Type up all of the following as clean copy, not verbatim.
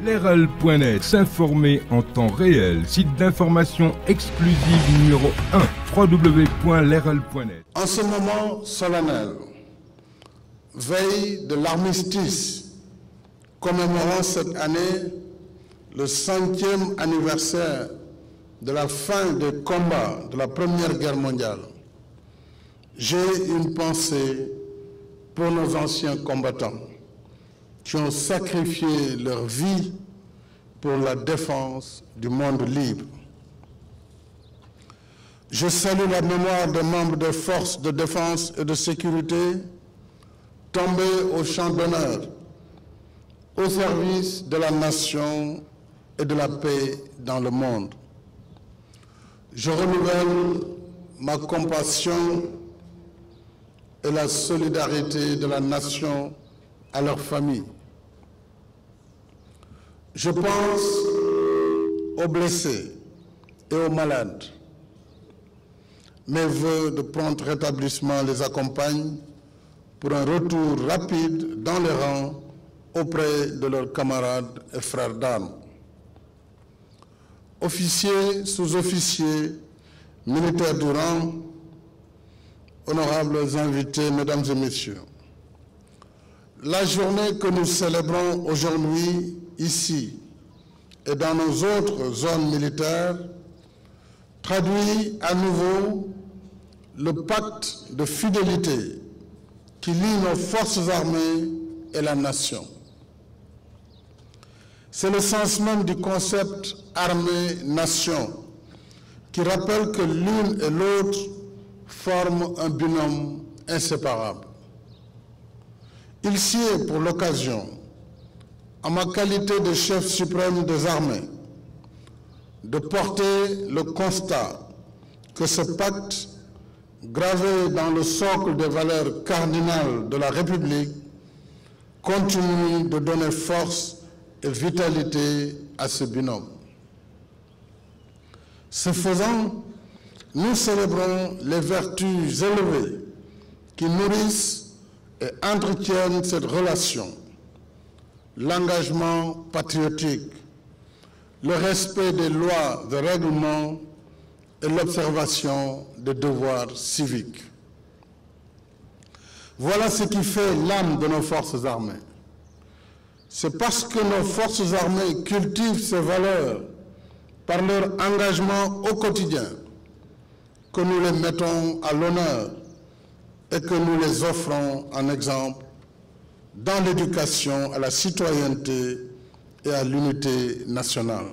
Leral.net, s'informer en temps réel. Site d'information exclusive numéro 1, www.leral.net. En ce moment solennel, veille de l'armistice, commémorant cette année le 5e anniversaire de la fin des combats de la Première Guerre mondiale, j'ai une pensée pour nos anciens combattants qui ont sacrifié leur vie pour la défense du monde libre. Je salue la mémoire des membres des forces de défense et de sécurité tombés au champ d'honneur, au service de la nation et de la paix dans le monde. Je renouvelle ma compassion et la solidarité de la nation à leurs familles. Je pense aux blessés et aux malades. Mes vœux de prompt rétablissement les accompagnent pour un retour rapide dans les rangs auprès de leurs camarades et frères d'armes. Officiers, sous-officiers, militaires du rang, honorables invités, mesdames et messieurs, la journée que nous célébrons aujourd'hui, ici et dans nos autres zones militaires, traduit à nouveau le pacte de fidélité qui lie nos forces armées et la nation. C'est le sens même du concept armée-nation qui rappelle que l'une et l'autre forment un binôme inséparable. Il sied pour l'occasion, en ma qualité de chef suprême des armées, de porter le constat que ce pacte, gravé dans le socle des valeurs cardinales de la République, continue de donner force et vitalité à ce binôme. Ce faisant, nous célébrons les vertus élevées qui nourrissent et entretiennent cette relation, l'engagement patriotique, le respect des lois et règlements et l'observation des devoirs civiques. Voilà ce qui fait l'âme de nos forces armées. C'est parce que nos forces armées cultivent ces valeurs par leur engagement au quotidien que nous les mettons à l'honneur et que nous les offrons en exemple dans l'éducation à la citoyenneté et à l'unité nationale.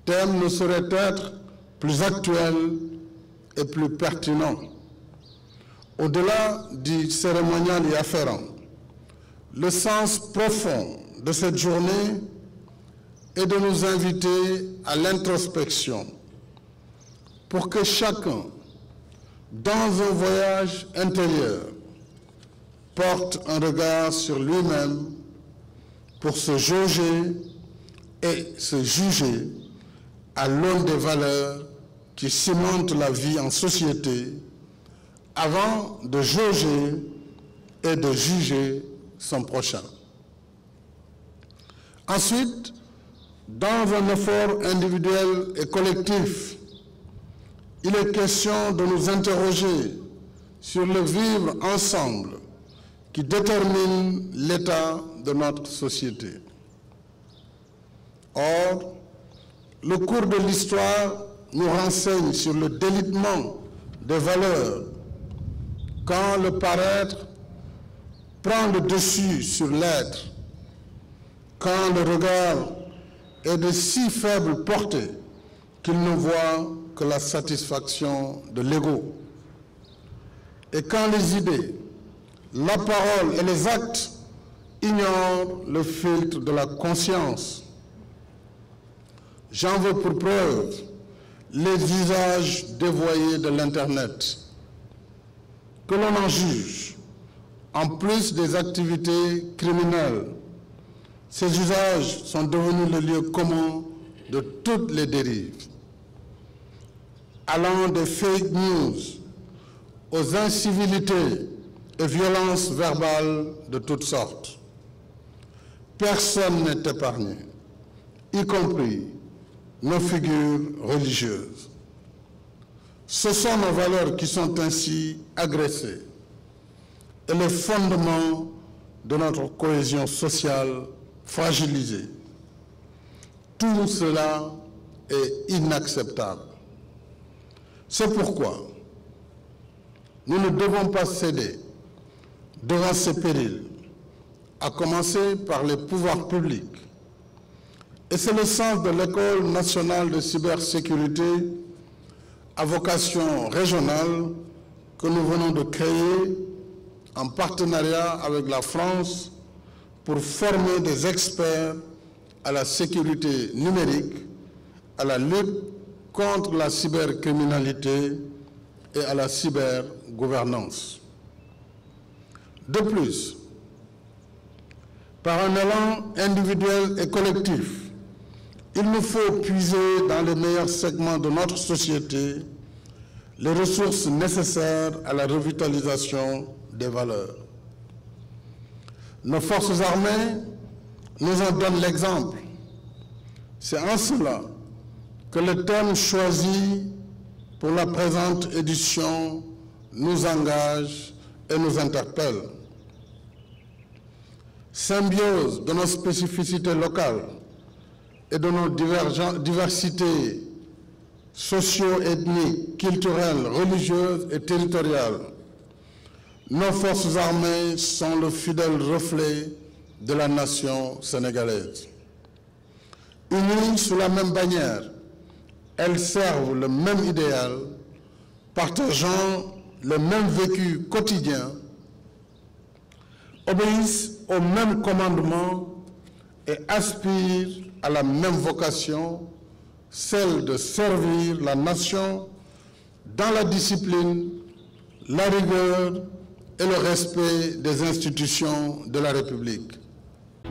Thème ne saurait être plus actuel et plus pertinent. Au-delà du cérémonial y afférent, le sens profond de cette journée est de nous inviter à l'introspection pour que chacun, dans un voyage intérieur, porte un regard sur lui-même pour se jauger et se juger à l'aune des valeurs qui cimentent la vie en société avant de jauger et de juger son prochain. Ensuite, dans un effort individuel et collectif, il est question de nous interroger sur le vivre ensemble qui détermine l'état de notre société. Or, le cours de l'histoire nous renseigne sur le délitement des valeurs quand le paraître prend le dessus sur l'être, quand le regard est de si faible portée qu'il ne voit que la satisfaction de l'ego. Et quand les idées, la parole et les actes ignorent le filtre de la conscience. J'en veux pour preuve les usages dévoyés de l'Internet. Que l'on en juge, en plus des activités criminelles, ces usages sont devenus le lieu commun de toutes les dérives, allant des fake news aux incivilités et violences verbales de toutes sortes. personne n'est épargné, y compris nos figures religieuses. Ce sont nos valeurs qui sont ainsi agressées et le fondement de notre cohésion sociale fragilisée. Tout cela est inacceptable. C'est pourquoi nous ne devons pas céder devant ces périls, à commencer par les pouvoirs publics. Et c'est le sens de l'École nationale de cybersécurité à vocation régionale que nous venons de créer en partenariat avec la France pour former des experts à la sécurité numérique, à la lutte contre la cybercriminalité et à la cybergouvernance. De plus, par un élan individuel et collectif, il nous faut puiser dans les meilleurs segments de notre société les ressources nécessaires à la revitalisation des valeurs. Nos forces armées nous en donnent l'exemple. C'est en cela que le thème choisi pour la présente édition nous engage et nous interpelle. Symbiose de nos spécificités locales et de nos diversités socio-ethniques, culturelles, religieuses et territoriales, nos forces armées sont le fidèle reflet de la nation sénégalaise. Unies sous la même bannière, elles servent le même idéal, partageant le même vécu quotidien, obéissent au même commandement et aspirent à la même vocation, celle de servir la nation dans la discipline, la rigueur et le respect des institutions de la République.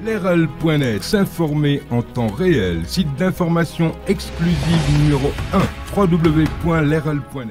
Leral.net, s'informer en temps réel, site d'information exclusive numéro 1, www.leral.net.